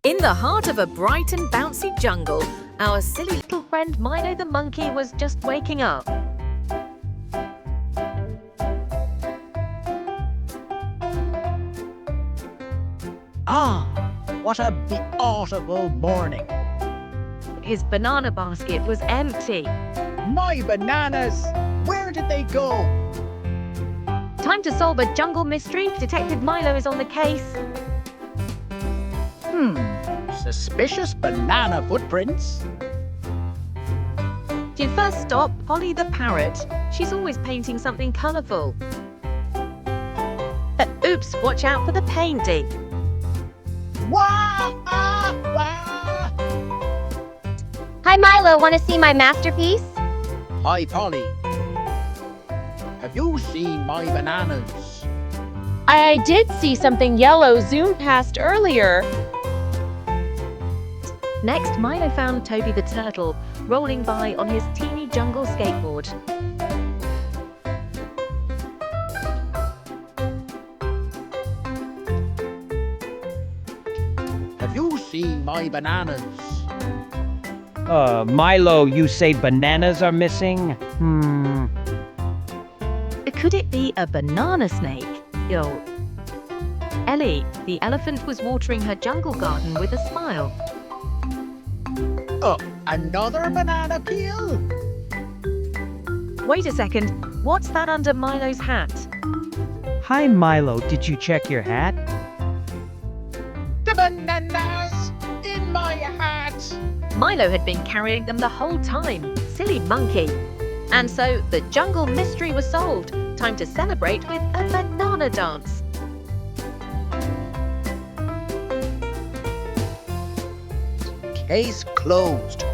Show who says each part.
Speaker 1: In the heart of a bright and bouncy jungle, our silly little friend Milo the Monkey was just waking up.
Speaker 2: Ah, what a beautiful morning.
Speaker 1: His banana basket was empty.
Speaker 2: My bananas! Where did they go?
Speaker 1: Time to solve a jungle mystery. Detective Milo is on the case.
Speaker 2: Suspicious banana footprints.
Speaker 1: You first stop Polly the Parrot. She's always painting something colourful. Oops, watch out for the painting.
Speaker 2: Wah! Ah! Wah!
Speaker 3: Hi Milo, want to see my masterpiece?
Speaker 2: Hi, Polly. Have you seen my bananas?
Speaker 4: I did see something yellow zoom past earlier.
Speaker 1: Next, Milo found Toby the Turtle rolling by on his teeny jungle skateboard.
Speaker 2: Have you seen my bananas?
Speaker 5: Milo, you say bananas are missing?
Speaker 1: Could it be a banana snake? Ellie, the elephant, was watering her jungle garden with a smile.
Speaker 2: Oh, another banana peel?
Speaker 1: Wait a second, what's that under Milo's hat?
Speaker 5: Hi, Milo, did you check your hat?
Speaker 2: The bananas in my hat!
Speaker 1: Milo had been carrying them the whole time. Silly monkey. And so the jungle mystery was solved. Time to celebrate with a banana dance.
Speaker 2: Case closed.